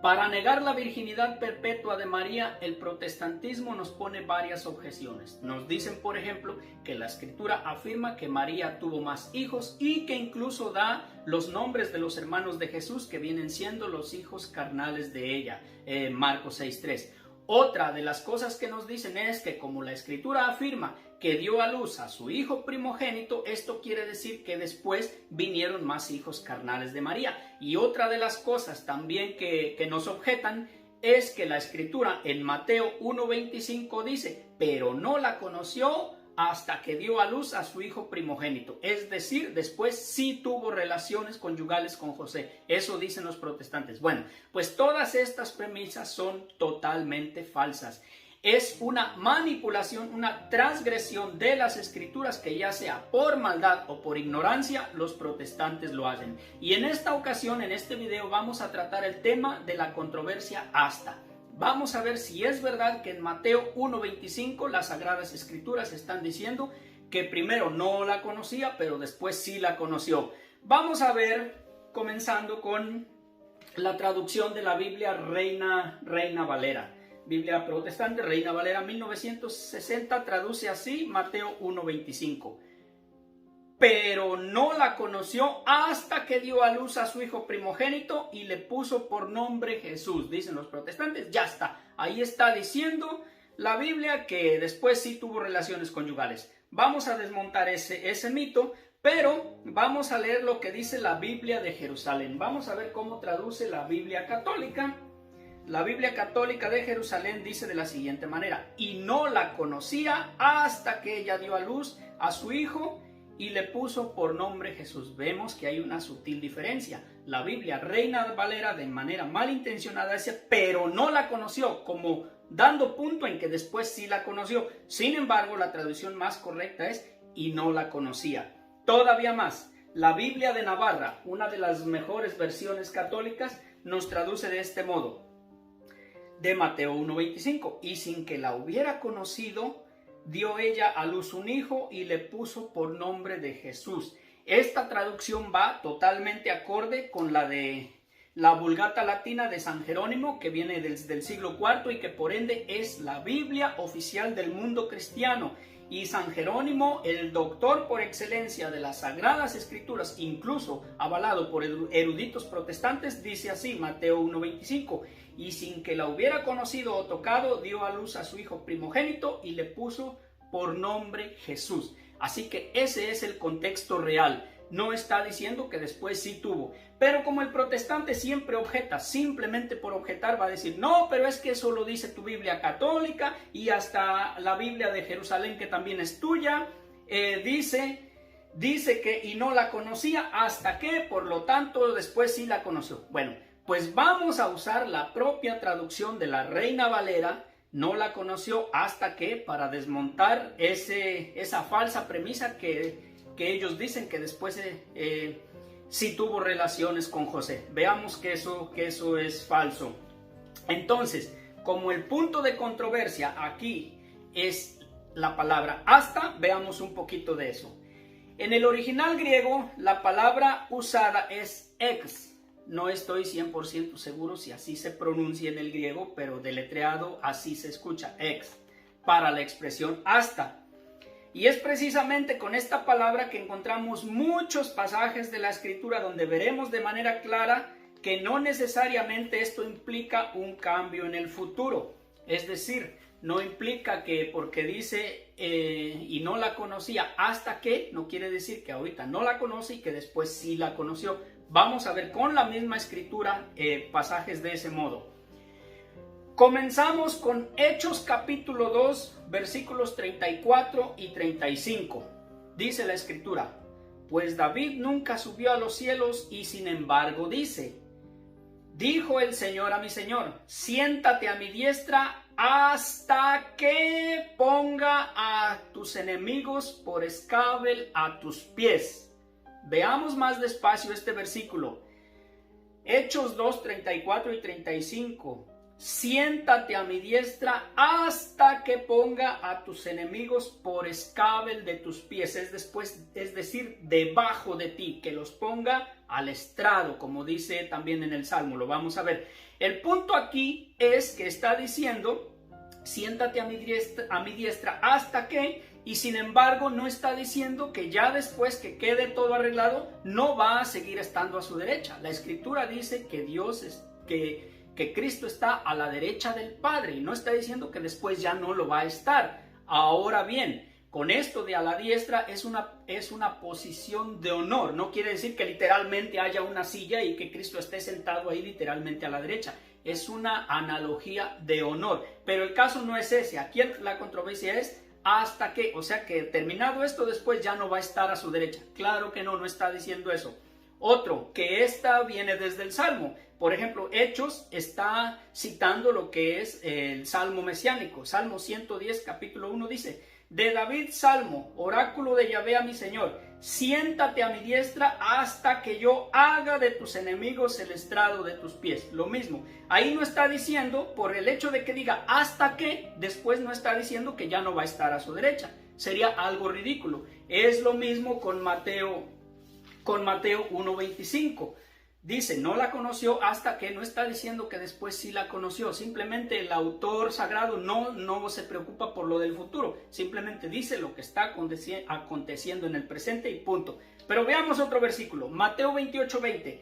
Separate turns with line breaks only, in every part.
Para negar la virginidad perpetua de María, el protestantismo nos pone varias objeciones. Nos dicen, por ejemplo, que la Escritura afirma que María tuvo más hijos y que incluso da los nombres de los hermanos de Jesús, que vienen siendo los hijos carnales de ella, Marcos 6:3. Otra de las cosas que nos dicen es que como la Escritura afirma que dio a luz a su hijo primogénito, esto quiere decir que después vinieron más hijos carnales de María. Y otra de las cosas también que nos objetan es que la Escritura en Mateo 1:25 dice, pero no la conoció hasta que dio a luz a su hijo primogénito. Es decir, después sí tuvo relaciones conyugales con José. Eso dicen los protestantes. Bueno, pues todas estas premisas son totalmente falsas. Es una manipulación, una transgresión de las Escrituras que ya sea por maldad o por ignorancia, los protestantes lo hacen. Y en esta ocasión, en este video, vamos a tratar el tema de la controversia asta. Vamos a ver si es verdad que en Mateo 1:25 las Sagradas Escrituras están diciendo que primero no la conocía, pero después sí la conoció. Vamos a ver, comenzando con la traducción de la Biblia Reina Valera. Biblia protestante, Reina Valera 1960, traduce así Mateo 1:25. Pero no la conoció hasta que dio a luz a su hijo primogénito y le puso por nombre Jesús. Dicen los protestantes, ya está. Ahí está diciendo la Biblia que después sí tuvo relaciones conyugales. Vamos a desmontar ese mito, pero vamos a leer lo que dice la Biblia de Jerusalén. Vamos a ver cómo traduce la Biblia católica. La Biblia católica de Jerusalén dice de la siguiente manera: y no la conocía hasta que ella dio a luz a su hijo y le puso por nombre Jesús. Vemos que hay una sutil diferencia. La Biblia Reina Valera de manera malintencionada dice, pero no la conoció, como dando punto en que después sí la conoció. Sin embargo, la traducción más correcta es, y no la conocía. Todavía más, la Biblia de Navarra, una de las mejores versiones católicas, nos traduce de este modo, de Mateo 1:25, y sin que la hubiera conocido, dio ella a luz un hijo y le puso por nombre de Jesús. Esta traducción va totalmente acorde con la de la Vulgata Latina de San Jerónimo, que viene desde el siglo IV y que por ende es la Biblia oficial del mundo cristiano. Y San Jerónimo, el doctor por excelencia de las Sagradas Escrituras, incluso avalado por eruditos protestantes, dice así, Mateo 1:25, y sin que la hubiera conocido o tocado, dio a luz a su hijo primogénito y le puso por nombre Jesús. Así que ese es el contexto real. No está diciendo que después sí tuvo. Pero como el protestante siempre objeta, simplemente por objetar va a decir, no, pero es que eso lo dice tu Biblia católica y hasta la Biblia de Jerusalén, que también es tuya, dice que y no la conocía hasta que, por lo tanto, después sí la conoció. Bueno, pues vamos a usar la propia traducción de la Reina Valera, no la conoció hasta que, para desmontar esa falsa premisa que ellos dicen que después sí tuvo relaciones con José. Veamos que eso es falso. Entonces, como el punto de controversia aquí es la palabra hasta, veamos un poquito de eso. En el original griego, la palabra usada es ex. No estoy 100% seguro si así se pronuncia en el griego, pero deletreado así se escucha, ex, para la expresión hasta. Y es precisamente con esta palabra que encontramos muchos pasajes de la Escritura donde veremos de manera clara que no necesariamente esto implica un cambio en el futuro. Es decir, no implica que porque dice y no la conocía hasta que, no quiere decir que ahorita no la conoce y que después sí la conoció. Vamos a ver con la misma Escritura pasajes de ese modo. Comenzamos con Hechos capítulo 2, versículos 34 y 35. Dice la Escritura, pues David nunca subió a los cielos y sin embargo dice, dijo el Señor a mi Señor, siéntate a mi diestra hasta que ponga a tus enemigos por escabel a tus pies. Veamos más despacio este versículo. Hechos 2, 34 y 35. siéntate a mi diestra hasta que ponga a tus enemigos por escabel de tus pies, es decir, debajo de ti, que los ponga al estrado, como dice también en el Salmo. Lo vamos a ver. El punto aquí es que está diciendo, siéntate a mi diestra hasta que, y sin embargo no está diciendo que ya después que quede todo arreglado, no va a seguir estando a su derecha. La Escritura dice que que Cristo está a la derecha del Padre, y no está diciendo que después ya no lo va a estar. Ahora bien, con esto de a la diestra es una posición de honor. No quiere decir que literalmente haya una silla y que Cristo esté sentado ahí literalmente a la derecha. Es una analogía de honor. Pero el caso no es ese. Aquí la controversia es hasta que, o sea que terminado esto después ya no va a estar a su derecha. Claro que no está diciendo eso. Otro, que esta viene desde el Salmo. Por ejemplo, Hechos está citando lo que es el Salmo mesiánico. Salmo 110, capítulo 1 dice: de David, Salmo, oráculo de Yahvé a mi Señor, siéntate a mi diestra hasta que yo haga de tus enemigos el estrado de tus pies. Lo mismo, ahí no está diciendo, por el hecho de que diga hasta que, después no está diciendo que ya no va a estar a su derecha. Sería algo ridículo. Es lo mismo con Mateo 1:25. Dice, no la conoció hasta que, no está diciendo que después sí la conoció. Simplemente el autor sagrado no se preocupa por lo del futuro. Simplemente dice lo que está aconteciendo en el presente y punto. Pero veamos otro versículo. Mateo 28:20.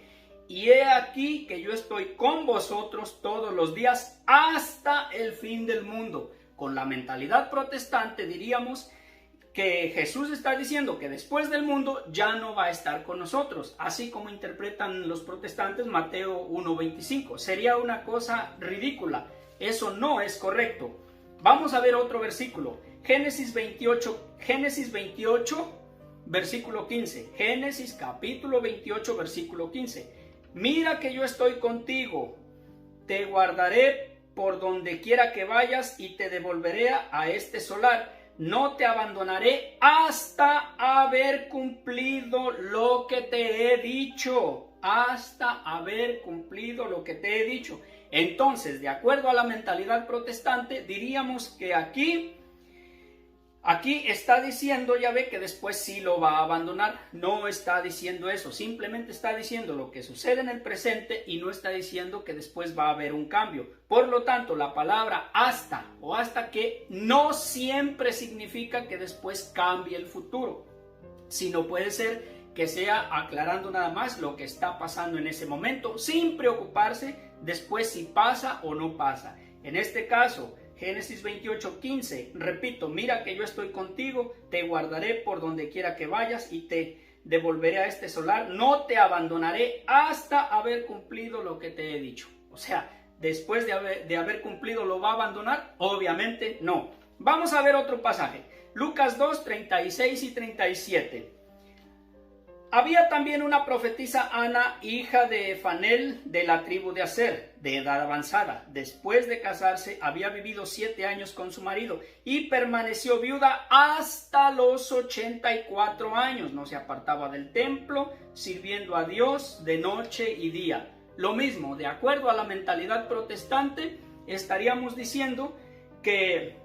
Y he aquí que yo estoy con vosotros todos los días hasta el fin del mundo. Con la mentalidad protestante diríamos que Jesús está diciendo que después del mundo ya no va a estar con nosotros, así como interpretan los protestantes Mateo 1:25. Sería una cosa ridícula, eso no es correcto. Vamos a ver otro versículo, Génesis 28, versículo 15. Génesis capítulo 28, versículo 15. Mira que yo estoy contigo, te guardaré por donde quiera que vayas y te devolveré a este solar. No te abandonaré hasta haber cumplido lo que te he dicho. Hasta haber cumplido lo que te he dicho. Entonces, de acuerdo a la mentalidad protestante, diríamos que aquí está diciendo, ya ve que después sí lo va a abandonar. No está diciendo eso, simplemente está diciendo lo que sucede en el presente y no está diciendo que después va a haber un cambio. Por lo tanto, la palabra hasta o hasta que no siempre significa que después cambie el futuro, sino puede ser que sea aclarando nada más lo que está pasando en ese momento, sin preocuparse después si pasa o no pasa. En este caso, Génesis 28:15, repito, mira que yo estoy contigo, te guardaré por donde quiera que vayas y te devolveré a este solar, no te abandonaré hasta haber cumplido lo que te he dicho. O sea, después de haber cumplido, ¿lo va a abandonar? Obviamente no. Vamos a ver otro pasaje, Lucas 2:36 y 37. Había también una profetisa Ana, hija de Fanel, de la tribu de Aser, de edad avanzada. Después de casarse, había vivido 7 años con su marido y permaneció viuda hasta los 84 años. No se apartaba del templo, sirviendo a Dios de noche y día. Lo mismo, de acuerdo a la mentalidad protestante, estaríamos diciendo que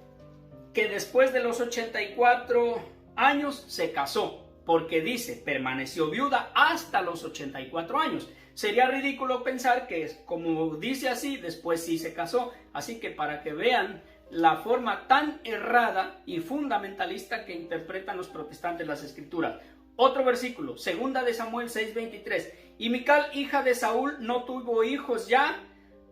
después de los 84 años se casó. Porque dice, permaneció viuda hasta los 84 años. Sería ridículo pensar que, como dice así, después sí se casó. Así que para que vean la forma tan errada y fundamentalista que interpretan los protestantes las escrituras. Otro versículo, 2 de Samuel 6:23. Y Mical, hija de Saúl, no tuvo hijos ya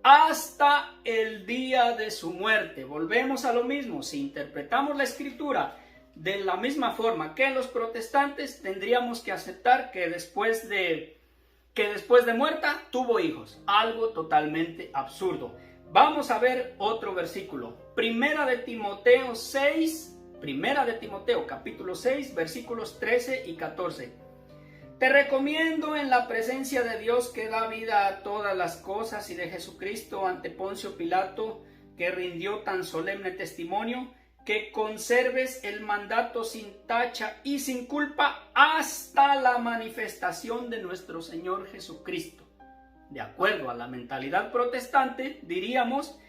hasta el día de su muerte. Volvemos a lo mismo. Si interpretamos la escritura de la misma forma que los protestantes, tendríamos que aceptar que después de muerta tuvo hijos. Algo totalmente absurdo. Vamos a ver otro versículo. Primera de Timoteo capítulo 6, versículos 13 y 14. Te recomiendo en la presencia de Dios que da vida a todas las cosas y de Jesucristo ante Poncio Pilato, que rindió tan solemne testimonio, que conserves el mandato sin tacha y sin culpa hasta la manifestación de nuestro Señor Jesucristo. de acuerdo a la mentalidad protestante, diríamos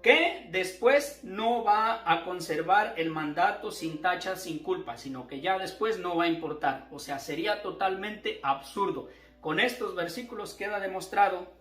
que después no va a conservar el mandato sin tacha, sin culpa, sino que ya después no va a importar. O sea, sería totalmente absurdo. Con estos versículos queda demostrado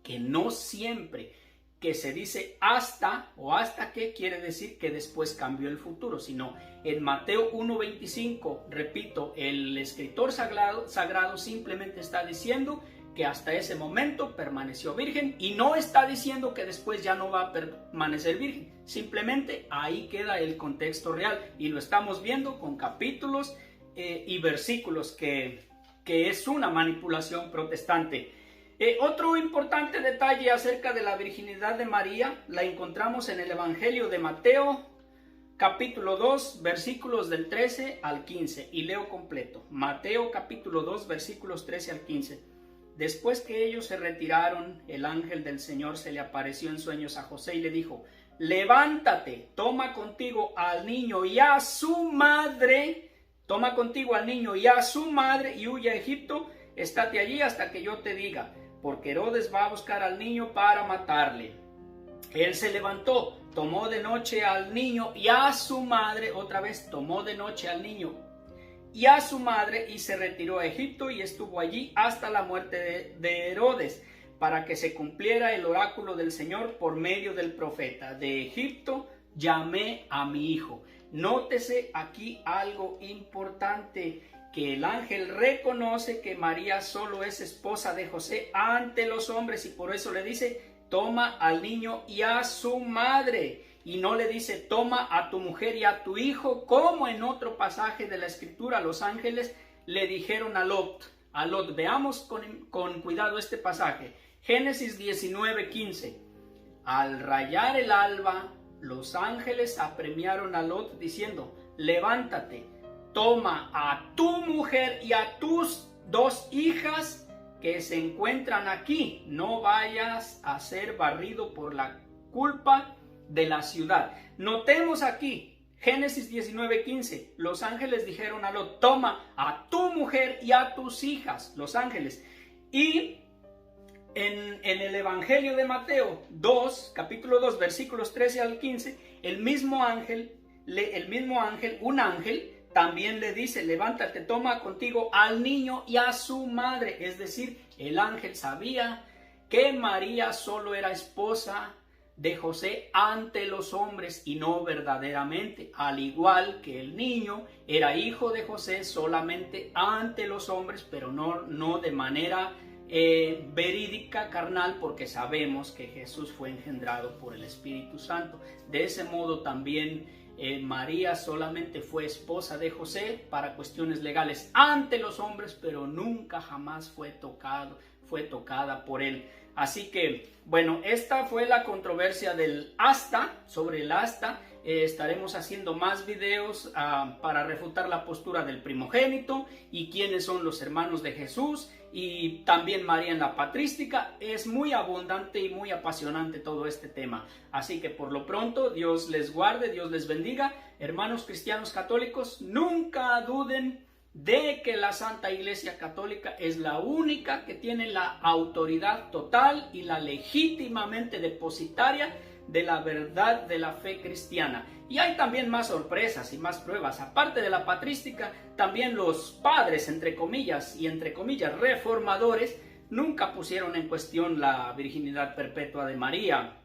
que no siempre que se dice hasta o hasta que quiere decir que después cambió el futuro, sino en Mateo 1:25, repito, el escritor sagrado simplemente está diciendo que hasta ese momento permaneció virgen y no está diciendo que después ya no va a permanecer virgen. Simplemente ahí queda el contexto real y lo estamos viendo con capítulos y versículos que es una manipulación protestante. Otro importante detalle acerca de la virginidad de María la encontramos en el Evangelio de Mateo, capítulo 2, versículos del 13 al 15, y leo completo. Mateo capítulo 2, versículos 13 al 15. Después que ellos se retiraron, el ángel del Señor se le apareció en sueños a José y le dijo: levántate, toma contigo al niño y a su madre, y huye a Egipto, estate allí hasta que yo te diga, porque Herodes va a buscar al niño para matarle. Él se levantó, tomó de noche al niño y a su madre, otra vez tomó de noche al niño y a su madre y se retiró a Egipto y estuvo allí hasta la muerte de Herodes, para que se cumpliera el oráculo del Señor por medio del profeta: de Egipto llamé a mi hijo. Nótese aquí algo importante, que el ángel reconoce que María solo es esposa de José ante los hombres y por eso le dice: toma al niño y a su madre, y no le dice toma a tu mujer y a tu hijo, como en otro pasaje de la escritura los ángeles le dijeron a Lot. Veamos con cuidado este pasaje. Génesis 19:15. Al rayar el alba, los ángeles apremiaron a Lot diciendo: levántate, toma a tu mujer y a tus 2 hijas que se encuentran aquí, no vayas a ser barrido por la culpa de la ciudad. Notemos aquí, Génesis 19:15, los ángeles dijeron a Lot: toma a tu mujer y a tus hijas, los ángeles. Y en el Evangelio de Mateo 2, capítulo 2, versículos 13 al 15, un ángel también le dice: levántate, toma contigo al niño y a su madre. Es decir, el ángel sabía que María solo era esposa de José ante los hombres y no verdaderamente, al igual que el niño era hijo de José solamente ante los hombres, pero no de manera verídica, carnal, porque sabemos que Jesús fue engendrado por el Espíritu Santo. De ese modo también María solamente fue esposa de José para cuestiones legales ante los hombres, pero nunca jamás fue tocada por él. Así que, bueno, esta fue la controversia del asta, sobre el asta. Estaremos haciendo más videos para refutar la postura del primogénito y quiénes son los hermanos de Jesús, y también María en la patrística. Es muy abundante y muy apasionante todo este tema. Así que por lo pronto, Dios les guarde, Dios les bendiga. Hermanos cristianos católicos, nunca duden de que la Santa Iglesia Católica es la única que tiene la autoridad total y la legítimamente depositaria de la verdad de la fe cristiana. Y hay también más sorpresas y más pruebas. Aparte de la patrística, también los padres, entre comillas reformadores, nunca pusieron en cuestión la virginidad perpetua de María.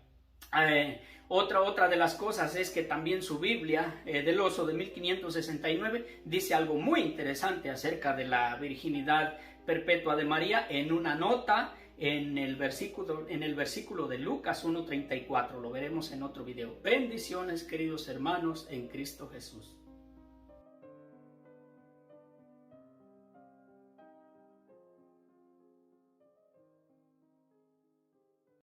Otra de las cosas es que también su Biblia del Oso de 1569 dice algo muy interesante acerca de la virginidad perpetua de María en una nota en el versículo de Lucas 1:34. Lo veremos en otro video. Bendiciones, queridos hermanos en Cristo Jesús.